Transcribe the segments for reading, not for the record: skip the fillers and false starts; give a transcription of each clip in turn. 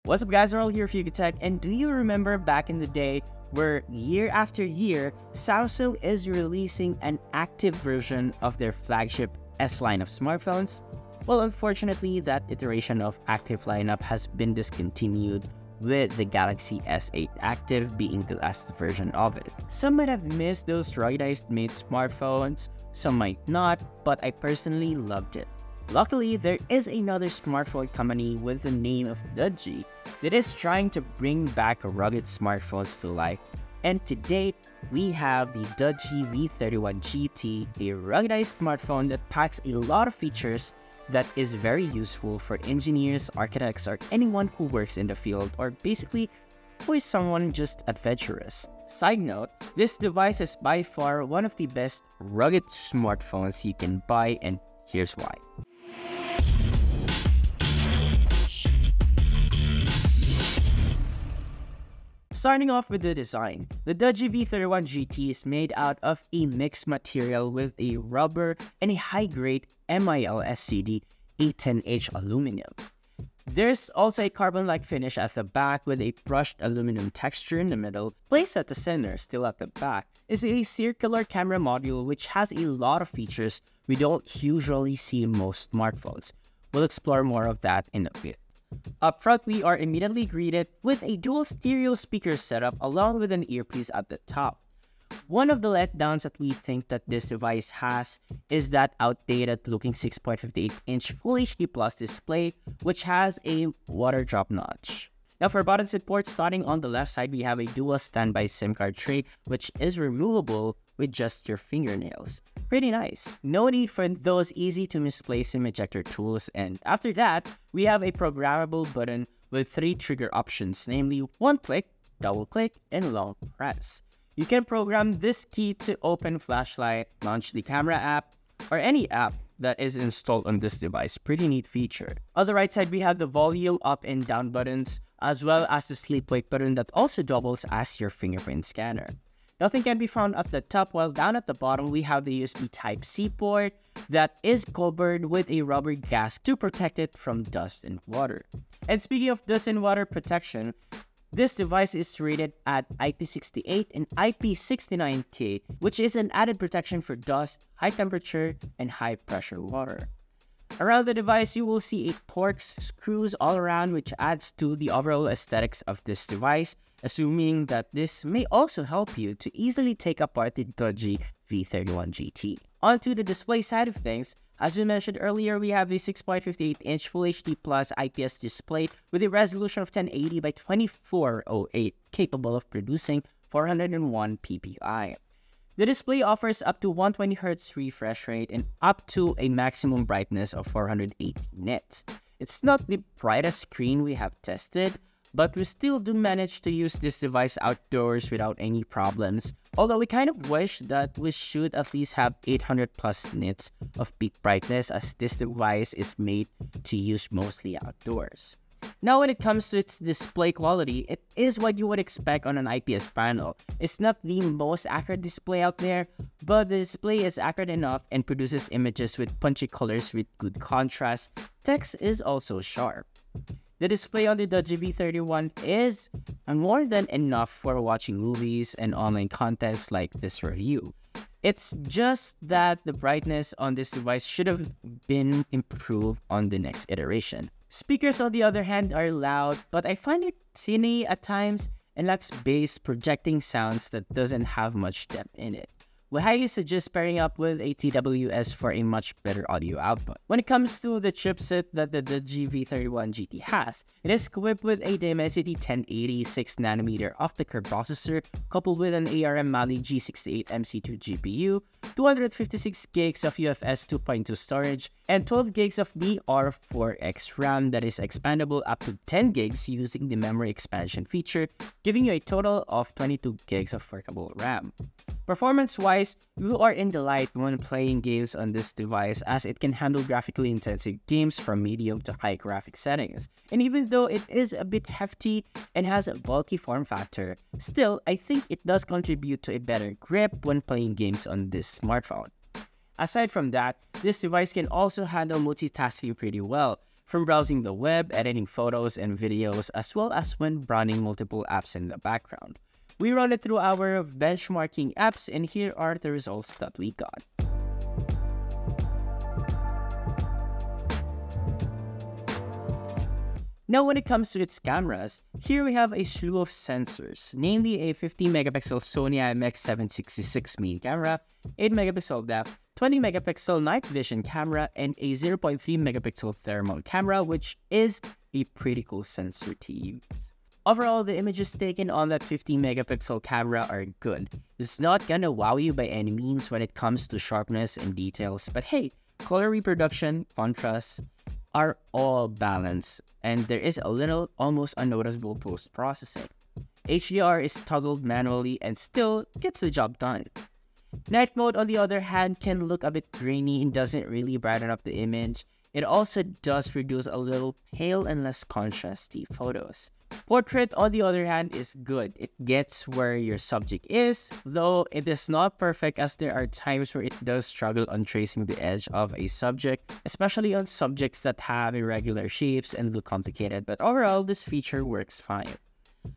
What's up guys, Earl here, Tech, and do you remember back in the day where year after year, Samsung is releasing an active version of their flagship S line of smartphones? Well, unfortunately, that iteration of active lineup has been discontinued, with the Galaxy S8 Active being the last version of it. Some might have missed those ruggedized made smartphones, some might not, but I personally loved it. Luckily, there is another smartphone company with the name of Doogee that is trying to bring back rugged smartphones to life. And today, we have the Doogee V31 GT, a ruggedized smartphone that packs a lot of features that is very useful for engineers, architects, or anyone who works in the field, or basically who is someone just adventurous. Side note, this device is by far one of the best rugged smartphones you can buy, and here's why. Starting off with the design, the Doogee V31 GT is made out of a mixed material with a rubber and a high-grade MIL SCD A10H aluminum. There's also a carbon-like finish at the back with a brushed aluminum texture in the middle. Placed at the center, still at the back, is a circular camera module which has a lot of features we don't usually see in most smartphones. We'll explore more of that in a bit. Up front, we are immediately greeted with a dual stereo speaker setup along with an earpiece at the top. One of the letdowns that we think that this device has is that outdated looking 6.58-inch Full HD Plus display, which has a water drop notch. Now for button support, starting on the left side, we have a dual standby SIM card tray, which is removable with just your fingernails. Pretty nice. No need for those easy to misplace SIM ejector tools, and after that, we have a programmable button with 3 trigger options, namely one click, double click, and long press. You can program this key to open flashlight, launch the camera app, or any app that is installed on this device. Pretty neat feature. On the right side, we have the volume up and down buttons, as well as the sleep-wake button that also doubles as your fingerprint scanner. Nothing can be found at the top, while down at the bottom, we have the USB Type-C port that is covered with a rubber gasket to protect it from dust and water. And speaking of dust and water protection, this device is rated at IP68 and IP69K, which is an added protection for dust, high temperature, and high pressure water. Around the device, you will see Torx screws all around, which adds to the overall aesthetics of this device, assuming that this may also help you to easily take apart the Doogee V31 GT. Onto the display side of things, as we mentioned earlier, we have a 6.58-inch Full HD Plus IPS display with a resolution of 1080 by 2408, capable of producing 401 ppi. The display offers up to 120Hz refresh rate and up to a maximum brightness of 480 nits. It's not the brightest screen we have tested, but we still do manage to use this device outdoors without any problems, although we kind of wish that we should at least have 800 plus nits of peak brightness, as this device is made to use mostly outdoors. Now when it comes to its display quality, it is what you would expect on an IPS panel. It's not the most accurate display out there, but the display is accurate enough and produces images with punchy colors with good contrast. Text is also sharp. The display on the Doogee V31 is more than enough for watching movies and online contents like this review. It's just that the brightness on this device should have been improved on the next iteration. Speakers, on the other hand, are loud, but I find it tinny at times and lacks bass, projecting sounds that doesn't have much depth in it. We highly suggest pairing up with a TWS for a much better audio output. When it comes to the chipset that the Doogee V31 GT has, it is equipped with a Dimensity 1080 6nm octa-core processor coupled with an ARM Mali G68 MC2 GPU, 256 gigs of UFS 2.2 storage, and 12 gigs of DR4X RAM that is expandable up to 10 gigs using the memory expansion feature, giving you a total of 22 gigs of workable RAM. Performance-wise, you are in the light when playing games on this device, as it can handle graphically intensive games from medium to high graphic settings. And even though it is a bit hefty and has a bulky form factor, still, I think it does contribute to a better grip when playing games on this smartphone. Aside from that, this device can also handle multitasking pretty well. from browsing the web, editing photos and videos, as well as when running multiple apps in the background. We run it through our benchmarking apps, and here are the results that we got. Now when it comes to its cameras, here we have a slew of sensors, namely a 50-megapixel Sony IMX766 main camera, 8-megapixel depth, 20-megapixel night vision camera, and a 0.3-megapixel thermal camera, which is a pretty cool sensor to use. Overall, the images taken on that 50-megapixel camera are good. It's not gonna wow you by any means when it comes to sharpness and details, but hey, color reproduction, contrast, are all balanced, and there is a little, almost unnoticeable post-processing. HDR is toggled manually and still gets the job done. Night mode, on the other hand, can look a bit grainy and doesn't really brighten up the image. It also does produce a little pale and less contrasty photos. Portrait, on the other hand, is good. It gets where your subject is, though it is not perfect, as there are times where it does struggle on tracing the edge of a subject, especially on subjects that have irregular shapes and look complicated, but overall, this feature works fine.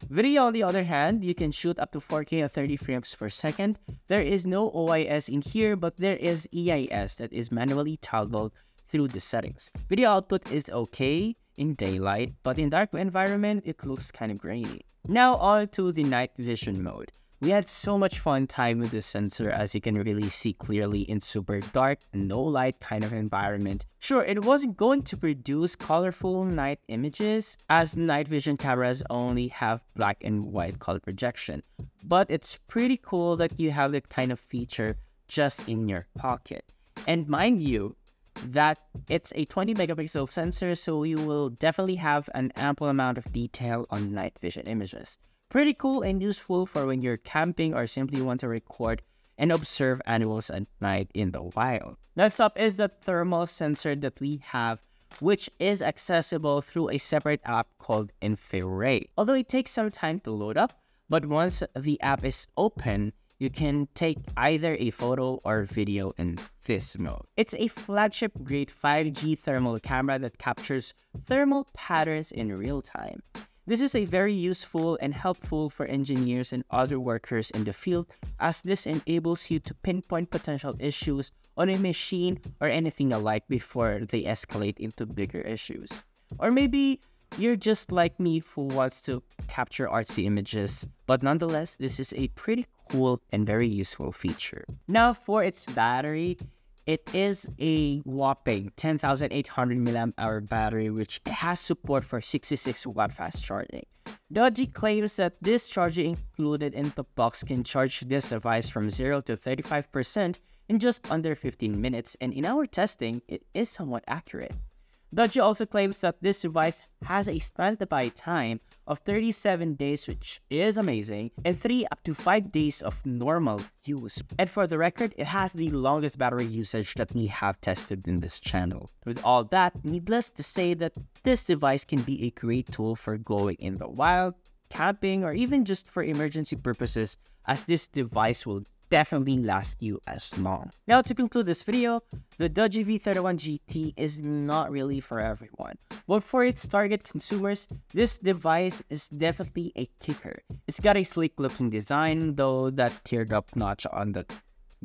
Video, on the other hand, you can shoot up to 4K at 30 frames per second. There is no OIS in here, but there is EIS that is manually toggled through the settings. Video output is okay in daylight, but in dark environment, it looks kind of grainy. Now on to the night vision mode. We had so much fun time with this sensor, as you can really see clearly in super dark, no light kind of environment. Sure, it wasn't going to produce colorful night images, as night vision cameras only have black and white color projection, but it's pretty cool that you have that kind of feature just in your pocket. And mind you, that it's a 20-megapixel sensor, so you will definitely have an ample amount of detail on night vision images. Pretty cool and useful for when you're camping or simply want to record and observe animals at night in the wild. Next up is the thermal sensor that we have, which is accessible through a separate app called Infrared. Although it takes some time to load up, but once the app is open, you can take either a photo or video in this mode. It's a flagship grade 5G thermal camera that captures thermal patterns in real time. This is a very useful and helpful for engineers and other workers in the field, as this enables you to pinpoint potential issues on a machine or anything alike before they escalate into bigger issues. Or maybe you're just like me who wants to capture artsy images, but nonetheless, this is a pretty cool and very useful feature. Now for its battery, it is a whopping 10,800 mAh battery, which has support for 66-watt fast charging. Doogee claims that this charging included in the box can charge this device from 0 to 35% in just under 15 minutes, and in our testing, it is somewhat accurate. Doogee also claims that this device has a standby time of 37 days, which is amazing, and 3 up to 5 days of normal use. And for the record, it has the longest battery usage that we have tested in this channel. With all that, needless to say that this device can be a great tool for going in the wild, camping, or even just for emergency purposes, as this device will definitely last you as long. Now to conclude this video, the Doogee V31 GT is not really for everyone, but for its target consumers, this device is definitely a kicker. It's got a sleek looking design, though that teardrop notch on the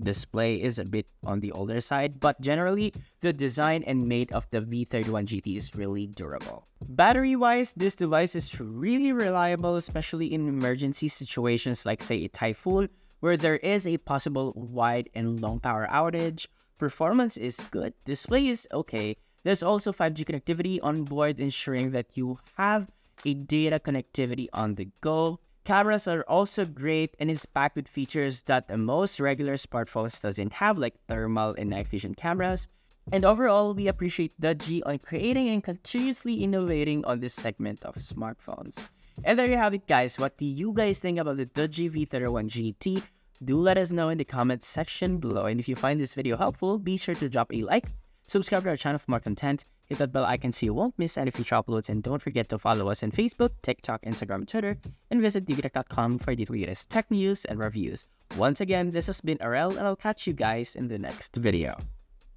display is a bit on the older side, but generally, the design and made of the V31 GT is really durable. Battery-wise, this device is really reliable, especially in emergency situations like, say, a typhoon, where there is a possible wide and long power outage. Performance is good, display is okay. There's also 5G connectivity on board, ensuring that you have a data connectivity on the go. Cameras are also great, and it's packed with features that most regular smartphones doesn't have, like thermal and night vision cameras. And overall, we appreciate Doogee on creating and continuously innovating on this segment of smartphones. And there you have it, guys. What do you guys think about the Doogee V31 GT? Do let us know in the comments section below. And if you find this video helpful, be sure to drop a like, subscribe to our channel for more content, hit that bell icon so you won't miss any future uploads, and don't forget to follow us on Facebook, TikTok, Instagram, Twitter, and visit doogee.com for the latest tech news and reviews. Once again, this has been Arel, and I'll catch you guys in the next video.